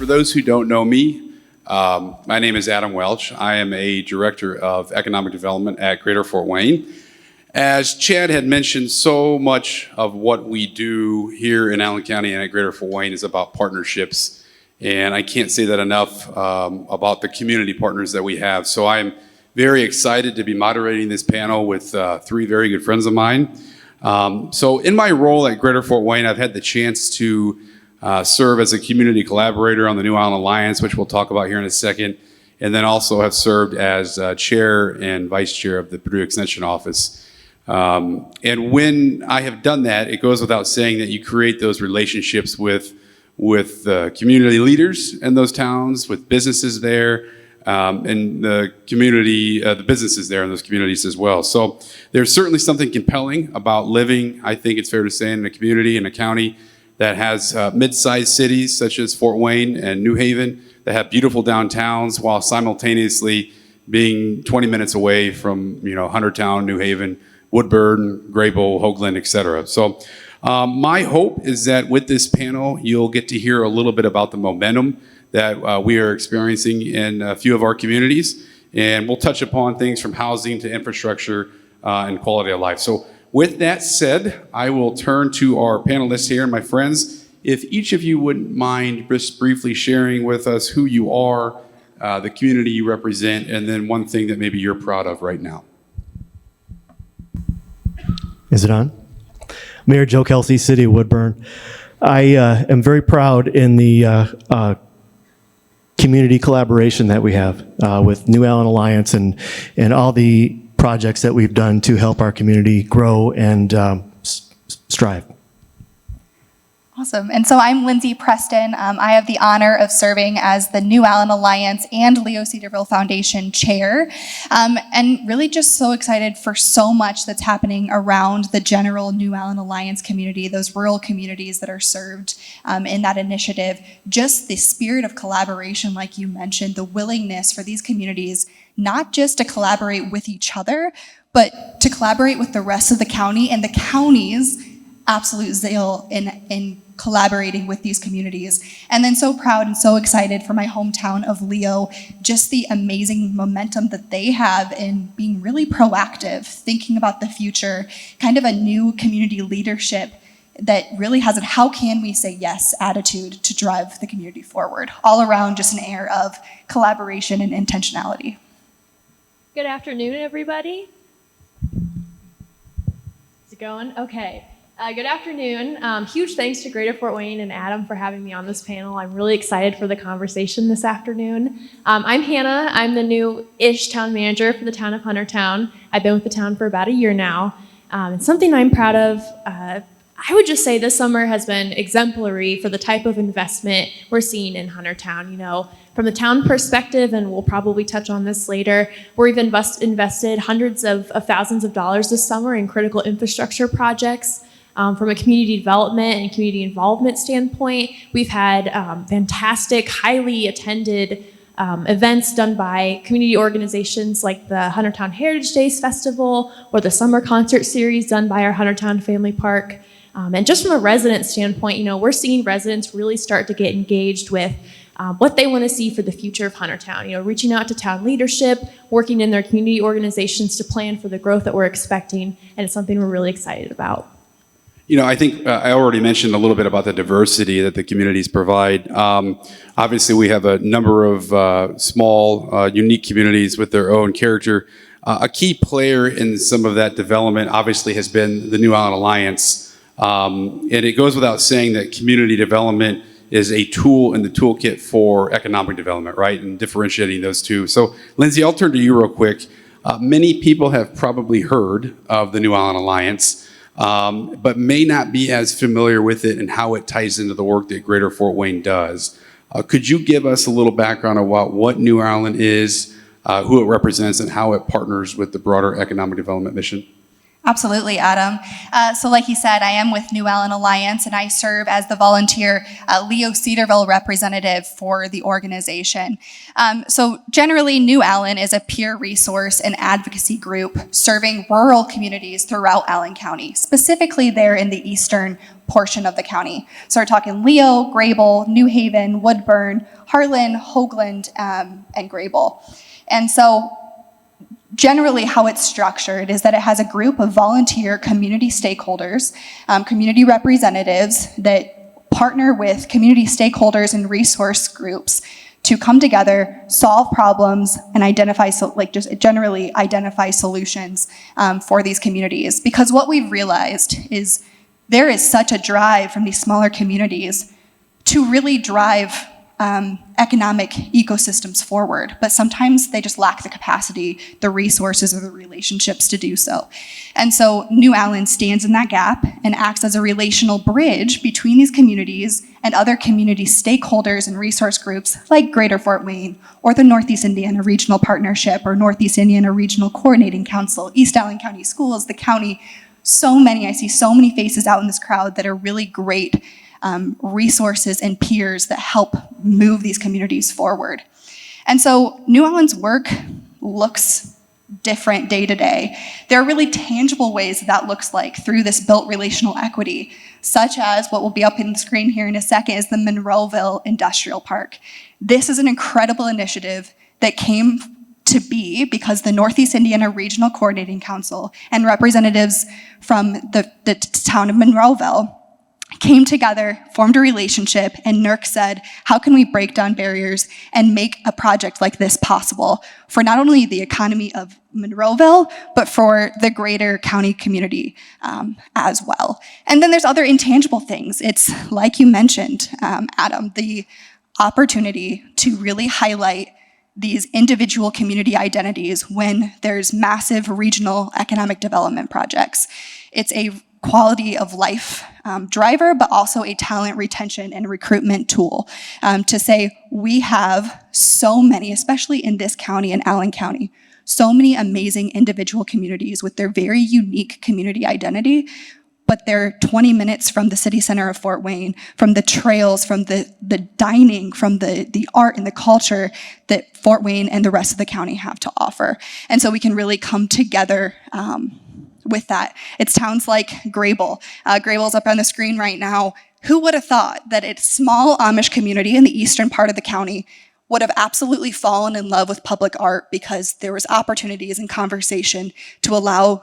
those who don't know me, my name is Adam Welch. I am a Director of Economic Development at Greater Fort Wayne. As Chad had mentioned, so much of what we do here in Allen County and at Greater Fort Wayne is about partnerships. And I can't say that enough about the community partners that we have. So I'm very excited to be moderating this panel with three very good friends of mine. So in my role at Greater Fort Wayne, I've had the chance to serve as a community collaborator on the NewAllen Alliance, which we'll talk about here in a second, and then also have served as chair and vice chair of the Purdue Extension Office. And when I have done that, it goes without saying that you create those relationships with community leaders in those towns, with businesses there, and the community, the businesses there in those communities as well. So there's certainly something compelling about living, I think it's fair to say, in a community, in a county that has mid-sized cities such as Fort Wayne and New Haven that have beautiful downtowns while simultaneously being 20 minutes away from, Huntertown, New Haven, Woodburn, Graybull, Hoagland, et cetera. So my hope is that with this panel, you'll get to hear a little bit about the momentum that we are experiencing in a few of our communities. And we'll touch upon things from housing to infrastructure and quality of life. So with that said, I will turn to our panelists here, my friends. If each of you wouldn't mind just briefly sharing with us who you are, the community you represent, and then one thing that maybe you're proud of right now. Is it on? Mayor Joe Kelsey, City of Woodburn. I am very proud in the community collaboration that we have with NewAllen Alliance and all the projects that we've done to help our community grow and strive. Awesome. And so I'm Lindsay Preston. I have the honor of serving as the NewAllen Alliance and Leo-Cedarville Foundation chair. And really just so excited for so much that's happening around the general NewAllen Alliance community, those rural communities that are served in that initiative. Just the spirit of collaboration, like you mentioned, the willingness for these communities not just to collaborate with each other, but to collaborate with the rest of the county and the county's absolute zeal in collaborating with these communities. And then so proud and so excited for my hometown of Leo, just the amazing momentum that they have in being really proactive, thinking about the future, kind of a new community leadership that really has a how can we say yes attitude to drive the community forward. All around just an air of collaboration and intentionality. Good afternoon, everybody. Is it going? Okay. Good afternoon. Huge thanks to Greater Fort Wayne and Adam for having me on this panel. I'm really excited for the conversation this afternoon. I'm Hannah. I'm the new-ish town manager for the town of Huntertown. I've been with the town for about a year now. And something I'm proud of, I would just say this summer has been exemplary for the type of investment we're seeing in Huntertown. From the town perspective, and we'll probably touch on this later, we've invested hundreds of thousands of dollars this summer in critical infrastructure projects. From a community development and community involvement standpoint, we've had fantastic, highly attended events done by community organizations like the Huntertown Heritage Days Festival or the Summer Concert Series done by our Huntertown Family Park. And just from a resident standpoint, we're seeing residents really start to get engaged with what they want to see for the future of Huntertown. Reaching out to town leadership, working in their community organizations to plan for the growth that we're expecting, and it's something we're really excited about. I think I already mentioned a little bit about the diversity that the communities provide. Obviously, we have a number of small, unique communities with their own character. A key player in some of that development obviously has been the NewAllen Alliance. And it goes without saying that community development is a tool in the toolkit for economic development, right? And differentiating those two. So, Lindsay, I'll turn to you real quick. Many people have probably heard of the NewAllen Alliance. But may not be as familiar with it and how it ties into the work that Greater Fort Wayne does. Could you give us a little background about what NewAllen is, who it represents, and how it partners with the broader economic development mission? Absolutely, Adam. So like he said, I am with NewAllen Alliance, and I serve as the volunteer Leo-Cedarville representative for the organization. So generally, NewAllen is a peer resource and advocacy group serving rural communities throughout Allen County, specifically there in the eastern portion of the county. So we're talking Leo, Grable, New Haven, Woodburn, Harlan, Hoagland, and Grable. And so generally how it's structured is that it has a group of volunteer community stakeholders, community representatives that partner with community stakeholders and resource groups to come together, solve problems, and generally identify solutions for these communities. Because what we've realized is there is such a drive from these smaller communities to really drive economic ecosystems forward, but sometimes they just lack the capacity, the resources, or the relationships to do so. And so NewAllen stands in that gap and acts as a relational bridge between these communities and other community stakeholders and resource groups like Greater Fort Wayne, or the Northeast Indiana Regional Partnership, or Northeast Indiana Regional Coordinating Council, East Allen County Schools, the county. So many, I see so many faces out in this crowd that are really great resources and peers that help move these communities forward. And so NewAllen's work looks different day to day. There are really tangible ways that looks like through this built relational equity, such as what will be up in the screen here in a second is the Monroeville Industrial Park. This is an incredible initiative that came to be because the Northeast Indiana Regional Coordinating Council and representatives from the town of Monroeville came together, formed a relationship, and NERC said, how can we break down barriers and make a project like this possible for not only the economy of Monroeville, but for the greater county community as well. And then there's other intangible things. It's like you mentioned, Adam, the opportunity to really highlight these individual community identities when there's massive regional economic development projects. It's a quality of life driver, but also a talent retention and recruitment tool to say we have so many, especially in this county and Allen County, so many amazing individual communities with their very unique community identity, but they're 20 minutes from the city center of Fort Wayne, from the trails, from the dining, from the art and the culture that Fort Wayne and the rest of the county have to offer. And so we can really come together with that. It's towns like Grable. Grable's up on the screen right now. Who would have thought that a small Amish community in the eastern part of the county would have absolutely fallen in love with public art because there was opportunities and conversation to allow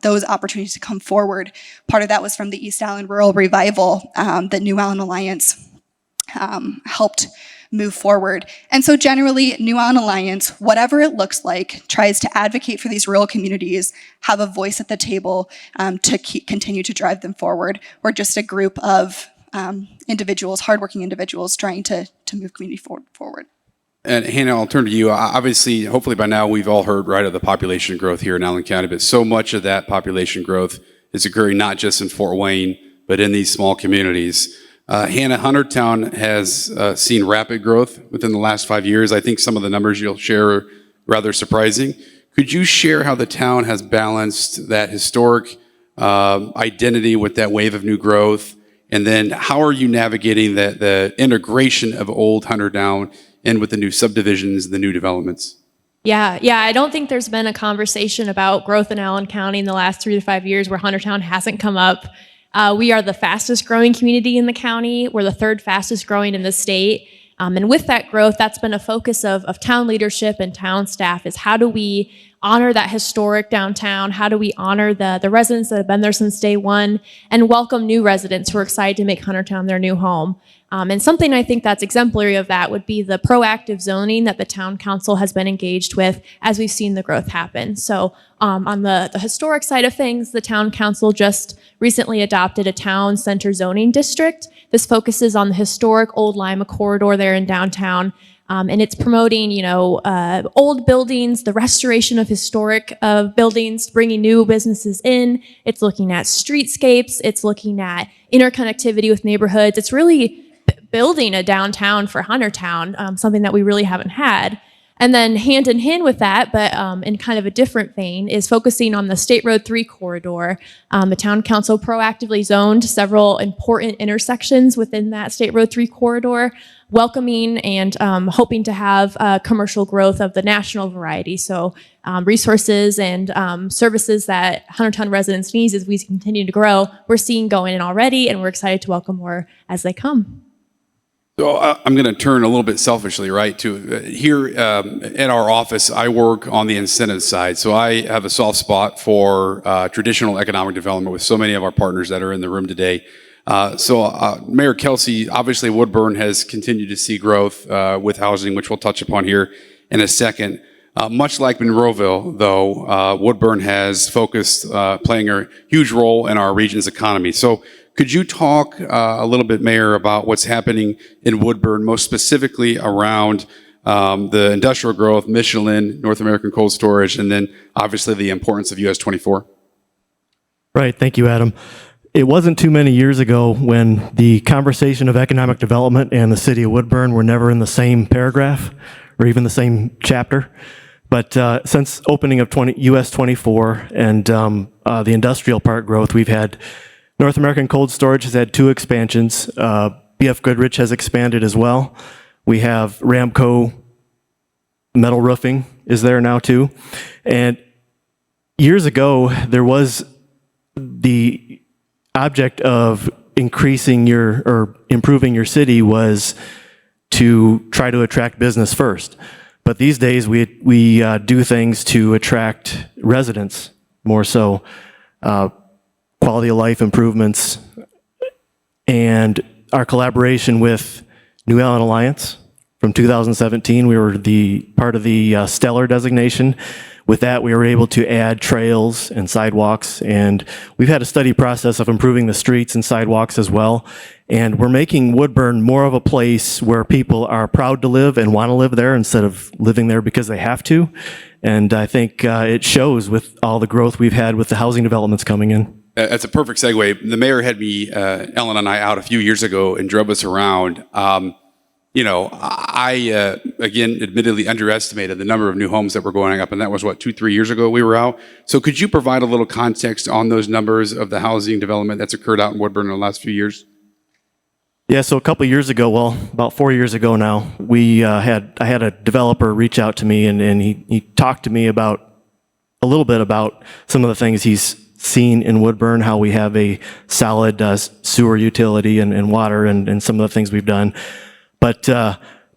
those opportunities to come forward. Part of that was from the East Allen Rural Revival that NewAllen Alliance helped move forward. And so generally, NewAllen Alliance, whatever it looks like, tries to advocate for these rural communities, have a voice at the table to continue to drive them forward. We're just a group of individuals, hardworking individuals, trying to move community forward. And Hannah, I'll turn to you. Obviously, hopefully by now we've all heard, right, of the population growth here in Allen County, but so much of that population growth is occurring not just in Fort Wayne, but in these small communities. Hannah, Huntertown has seen rapid growth within the last 5 years. I think some of the numbers you'll share are rather surprising. Could you share how the town has balanced that historic identity with that wave of new growth? And then how are you navigating the integration of old Huntertown in with the new subdivisions, the new developments? Yeah, I don't think there's been a conversation about growth in Allen County in the last 3 to 5 years where Huntertown hasn't come up. We are the fastest growing community in the county. We're the third fastest growing in the state. And with that growth, that's been a focus of town leadership and town staff is how do we honor that historic downtown? How do we honor the residents that have been there since day one and welcome new residents who are excited to make Huntertown their new home? And something I think that's exemplary of that would be the proactive zoning that the town council has been engaged with as we've seen the growth happen. So on the historic side of things, the town council just recently adopted a town center zoning district. This focuses on the historic Old Lima corridor there in downtown. And it's promoting, old buildings, the restoration of historic buildings, bringing new businesses in. It's looking at streetscapes. It's looking at interconnectivity with neighborhoods. It's really building a downtown for Huntertown, something that we really haven't had. And then hand in hand with that, but in kind of a different vein, is focusing on the State Road 3 corridor. The town council proactively zoned several important intersections within that State Road 3 corridor, welcoming and hoping to have commercial growth of the national variety. So resources and services that Huntertown residents need as we continue to grow, we're seeing going in already, and we're excited to welcome more as they come. So I'm going to turn a little bit selfishly, right, to here at our office, I work on the incentive side. So I have a soft spot for traditional economic development with so many of our partners that are in the room today. Mayor Kelsey, obviously Woodburn has continued to see growth with housing, which we'll touch upon here in a second. Much like Monroeville, though, Woodburn has focused, playing a huge role in our region's economy. So could you talk a little bit, Mayor, about what's happening in Woodburn, most specifically around the industrial growth, Michelin, North American Cold Storage, and then obviously the importance of US 24? Right. Thank you, Adam. It wasn't too many years ago when the conversation of economic development and the city of Woodburn were never in the same paragraph or even the same chapter. But since opening of US 24 and the industrial park growth, we've had North American Cold Storage has had 2 expansions. BF Goodrich has expanded as well. We have Ramco Metal Roofing is there now too. And years ago, there was the object of increasing or improving your city was to try to attract business first. But these days, we do things to attract residents more so. Quality of life improvements, and our collaboration with NewAllen Alliance from 2017. We were the part of the Stellar designation. With that, we were able to add trails and sidewalks, and we've had a steady process of improving the streets and sidewalks as well. And we're making Woodburn more of a place where people are proud to live and want to live there instead of living there because they have to. And I think it shows with all the growth we've had with the housing developments coming in. That's a perfect segue. The mayor had me, Ellen and I, out a few years ago and drove us around. I again, admittedly underestimated the number of new homes that were going up, and that was, 2-3 years ago we were out. So could you provide a little context on those numbers of the housing development that's occurred out in Woodburn in the last few years? Yeah, so a couple of years ago, about 4 years ago now, I had a developer reach out to me, and he talked to me about a little bit about some of the things he's seen in Woodburn, how we have a solid sewer utility and water and some of the things we've done. But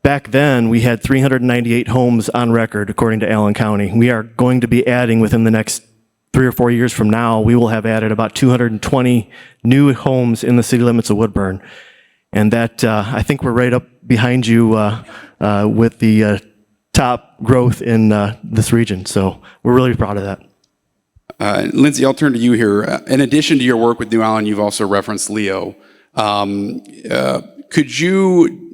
back then, we had 398 homes on record, according to Allen County. We are going to be adding within the next 3 or 4 years from now, we will have added about 220 new homes in the city limits of Woodburn. And that, I think we're right up behind you with the top growth in this region. So we're really proud of that. Lindsay, I'll turn to you here. In addition to your work with NewAllen, you've also referenced Leo. Could you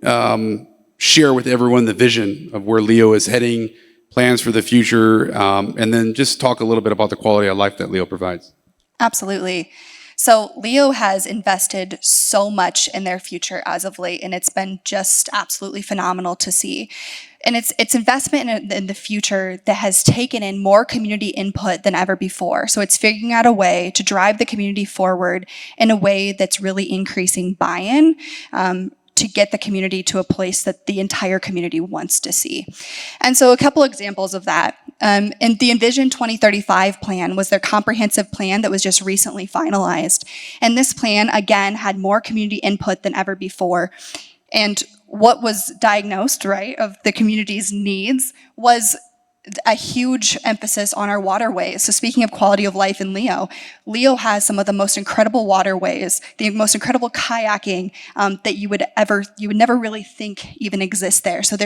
share with everyone the vision of where Leo is heading, plans for the future, and then just talk a little bit about the quality of life that Leo provides? Absolutely. So Leo has invested so much in their future as of late, and it's been just absolutely phenomenal to see. And it's investment in the future that has taken in more community input than ever before. So it's figuring out a way to drive the community forward in a way that's really increasing buy-in to get the community to a place that the entire community wants to see. And so a couple examples of that. And the Envision 2035 plan was their comprehensive plan that was just recently finalized. And this plan, again, had more community input than ever before. And what was diagnosed, right, of the community's needs was a huge emphasis on our waterways. So speaking of quality of life in Leo, Leo has some of the most incredible waterways, the most incredible kayaking that you would never really think even exists there. So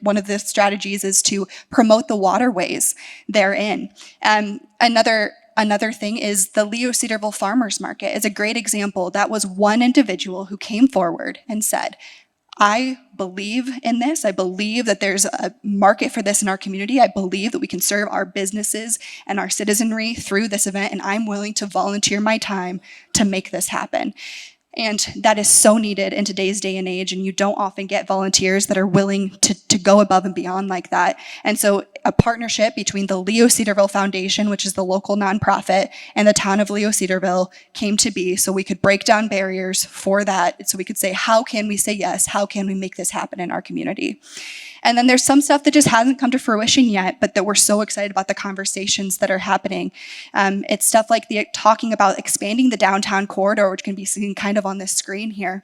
one of the strategies is to promote the waterways therein. Another thing is the Leo-Cedarville Farmers Market is a great example. That was one individual who came forward and said, I believe in this. I believe that there's a market for this in our community. I believe that we can serve our businesses and our citizenry through this event, and I'm willing to volunteer my time to make this happen. And that is so needed in today's day and age, and you don't often get volunteers that are willing to go above and beyond like that. And so a partnership between the Leo-Cedarville Foundation, which is the local nonprofit, and the town of Leo-Cedarville came to be so we could break down barriers for that, so we could say, how can we say yes? How can we make this happen in our community? And then there's some stuff that just hasn't come to fruition yet, but that we're so excited about the conversations that are happening. It's stuff like talking about expanding the downtown corridor, which can be seen kind of on this screen here.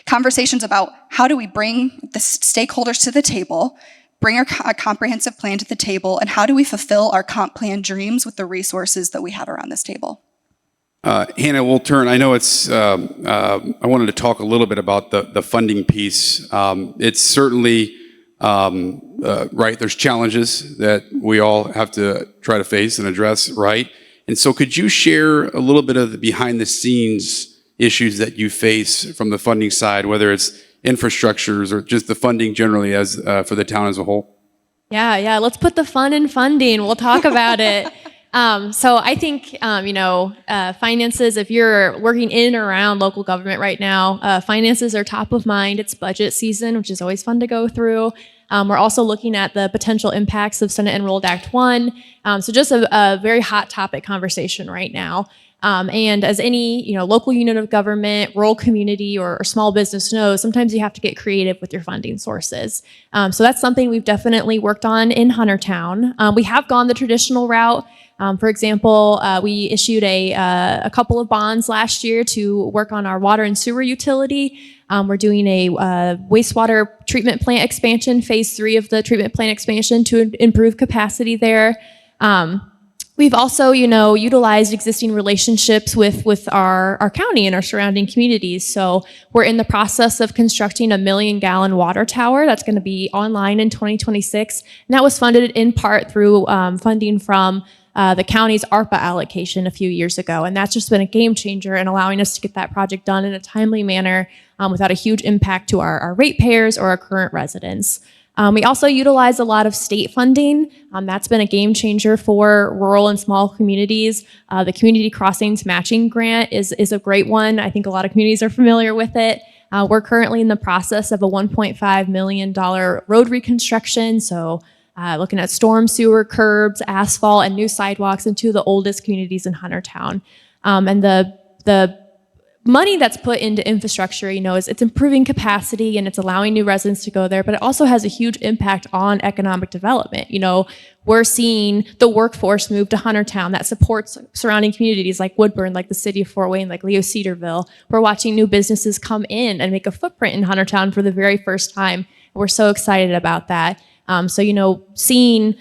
Conversations about how do we bring the stakeholders to the table, bring a comprehensive plan to the table, and how do we fulfill our comp plan dreams with the resources that we have around this table? Hannah, we'll turn. I know it's. I wanted to talk a little bit about the funding piece. It's certainly right. There's challenges that we all have to try to face and address, right? And so, could you share a little bit of the behind-the-scenes issues that you face from the funding side, whether it's infrastructures or just the funding generally, as for the town as a whole? Yeah. Let's put the fun in funding. We'll talk about it. So I think, finances, if you're working in and around local government right now, finances are top of mind. It's budget season, which is always fun to go through. We're also looking at the potential impacts of Senate Enrolled Act 1. So just a very hot topic conversation right now. And as any, local unit of government, rural community, or small business knows, sometimes you have to get creative with your funding sources. So that's something we've definitely worked on in Huntertown. We have gone the traditional route. For example, we issued a couple of bonds last year to work on our water and sewer utility. We're doing a wastewater treatment plant expansion, phase 3 of the treatment plant expansion to improve capacity there. We've also, utilized existing relationships with our county and our surrounding communities. So we're in the process of constructing a 1 million gallon water tower that's going to be online in 2026. And that was funded in part through funding from the county's ARPA allocation a few years ago. And that's just been a game changer in allowing us to get that project done in a timely manner without a huge impact to our ratepayers or our current residents. We also utilize a lot of state funding. That's been a game changer for rural and small communities. The Community Crossings Matching Grant is a great one. I think a lot of communities are familiar with it. We're currently in the process of a $1.5 million road reconstruction. So looking at storm sewer, curbs, asphalt, and new sidewalks in two of the oldest communities in Huntertown. And the money that's put into infrastructure, it's improving capacity and it's allowing new residents to go there, but it also has a huge impact on economic development. We're seeing the workforce move to Huntertown that supports surrounding communities like Woodburn, like the City of Fort Wayne, like Leo-Cedarville. We're watching new businesses come in and make a footprint in Huntertown for the very first time. We're so excited about that. So, seeing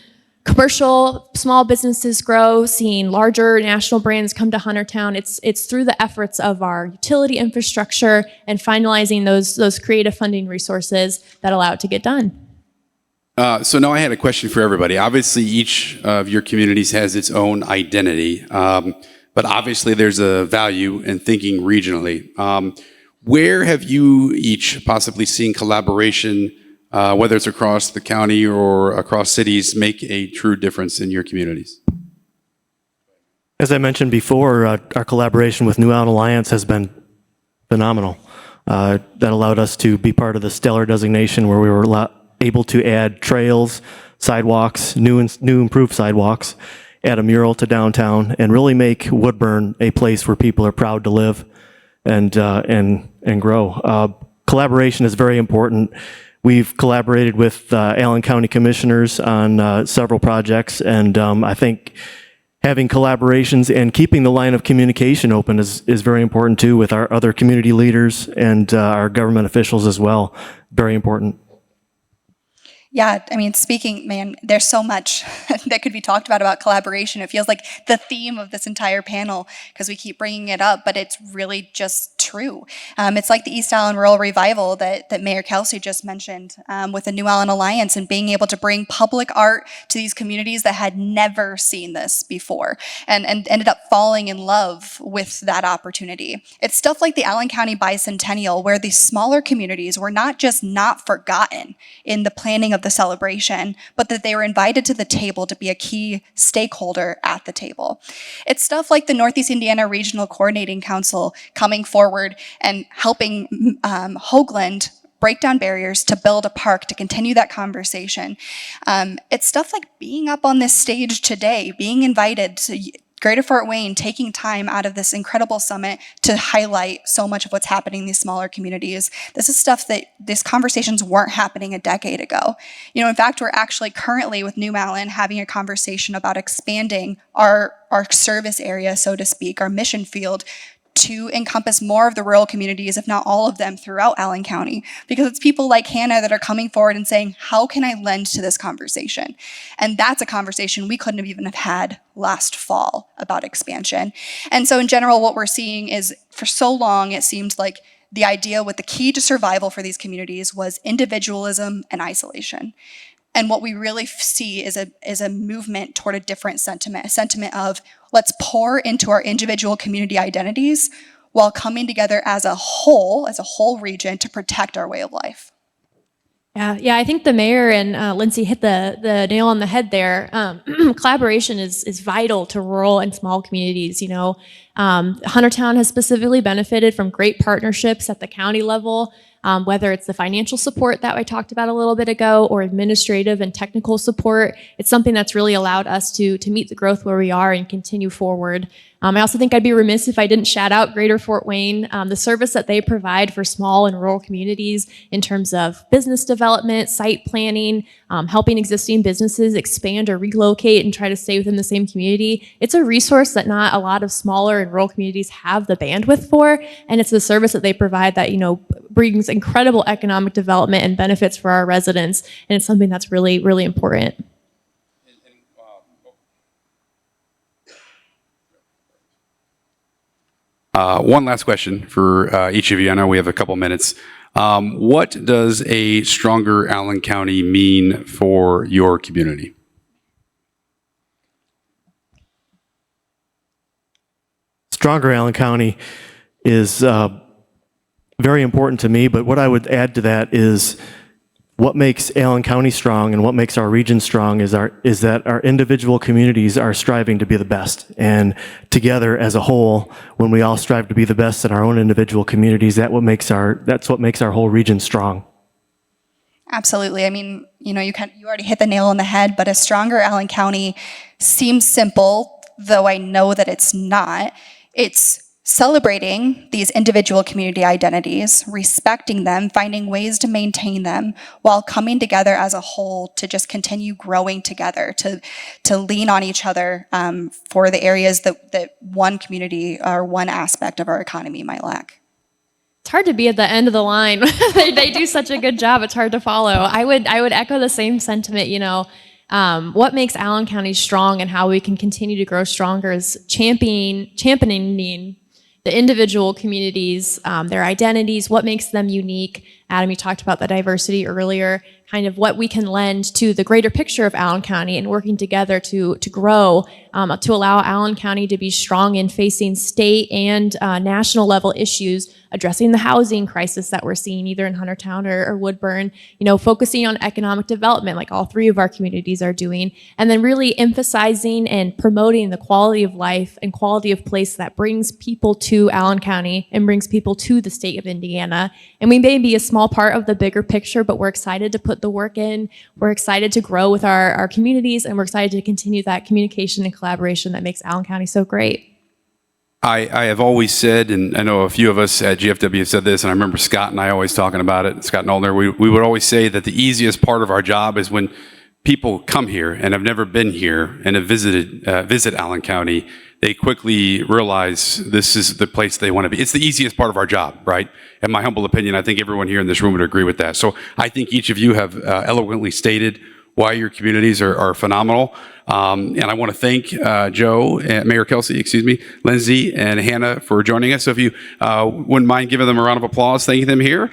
commercial small businesses grow, seeing larger national brands come to Huntertown, it's through the efforts of our utility infrastructure and finalizing those creative funding resources that allow it to get done. So now I had a question for everybody. Obviously, each of your communities has its own identity, but obviously there's a value in thinking regionally. Where have you each possibly seen collaboration, whether it's across the county or across cities, make a true difference in your communities? As I mentioned before, our collaboration with NewAllen Alliance has been phenomenal. That allowed us to be part of the stellar designation where we were able to add trails, sidewalks, new improved sidewalks, add a mural to downtown, and really make Woodburn a place where people are proud to live and grow. Collaboration is very important. We've collaborated with Allen County Commissioners on several projects, and I think having collaborations and keeping the line of communication open is very important too with our other community leaders and our government officials as well. Very important. Yeah, there's so much that could be talked about collaboration. It feels like the theme of this entire panel because we keep bringing it up, but it's really just true. It's like the East Allen Rural Revival that Mayor Kelsey just mentioned with the NewAllen Alliance and being able to bring public art to these communities that had never seen this before and ended up falling in love with that opportunity. It's stuff like the Allen County Bicentennial where these smaller communities were not just not forgotten in the planning of the celebration, but that they were invited to the table to be a key stakeholder at the table. It's stuff like the Northeast Indiana Regional Coordinating Council coming forward and helping Hoagland break down barriers to build a park to continue that conversation. It's stuff like being up on this stage today, being invited to Greater Fort Wayne, taking time out of this incredible summit to highlight so much of what's happening in these smaller communities. This is stuff that these conversations weren't happening a decade ago. In fact, we're actually currently with NewAllen having a conversation about expanding our service area, so to speak, our mission field, to encompass more of the rural communities, if not all of them, throughout Allen County. Because it's people like Hannah that are coming forward and saying, how can I lend to this conversation? And that's a conversation we couldn't have even have had last fall about expansion. And so in general, what we're seeing is, for so long, it seemed like the idea with the key to survival for these communities was individualism and isolation. And what we really see is a movement toward a different sentiment, a sentiment of let's pour into our individual community identities while coming together as a whole region to protect our way of life. Yeah, I think the mayor and Lindsay hit the nail on the head there. Collaboration is vital to rural and small communities. Huntertown has specifically benefited from great partnerships at the county level, whether it's the financial support that I talked about a little bit ago or administrative and technical support. It's something that's really allowed us to meet the growth where we are and continue forward. I also think I'd be remiss if I didn't shout out Greater Fort Wayne, the service that they provide for small and rural communities in terms of business development, site planning, helping existing businesses expand or relocate and try to stay within the same community. It's a resource that not a lot of smaller and rural communities have the bandwidth for, and it's the service that they provide that, brings incredible economic development and benefits for our residents, and it's something that's really, really important. One last question for each of you. I know we have a couple minutes. What does a stronger Allen County mean for your community? Stronger Allen County is very important to me, but what I would add to that is what makes Allen County strong and what makes our region strong is that our individual communities are striving to be the best. And together as a whole, when we all strive to be the best in our own individual communities, that's what makes our whole region strong. Absolutely. I mean, you already hit the nail on the head, but a stronger Allen County seems simple, though I know that it's not. It's celebrating these individual community identities, respecting them, finding ways to maintain them, while coming together as a whole to just continue growing together, to lean on each other for the areas that one community or one aspect of our economy might lack. It's hard to be at the end of the line. they do such a good job. It's hard to follow. I would echo the same sentiment. What makes Allen County strong and how we can continue to grow stronger is championing the individual communities, their identities, what makes them unique. Adam, you talked about the diversity earlier, kind of what we can lend to the greater picture of Allen County and working together to grow, to allow Allen County to be strong in facing state and national level issues, addressing the housing crisis that we're seeing either in Huntertown or Woodburn, focusing on economic development like all three of our communities are doing, and then really emphasizing and promoting the quality of life and quality of place that brings people to Allen County and brings people to the state of Indiana. And we may be a small part of the bigger picture, but we're excited to put the work in. We're excited to grow with our communities, and we're excited to continue that communication and collaboration that makes Allen County so great. I have always said, and I know a few of us at GFW have said this, and I remember Scott and I always talking about it, Scott Noldner, we would always say that the easiest part of our job is when people come here and have never been here and have visit Allen County, they quickly realize this is the place they want to be. It's the easiest part of our job, right? In my humble opinion, I think everyone here in this room would agree with that. So I think each of you have eloquently stated why your communities are phenomenal. And I want to thank Mayor Kelsey, Lindsay, and Hannah for joining us. So if you wouldn't mind giving them a round of applause, thanking them here.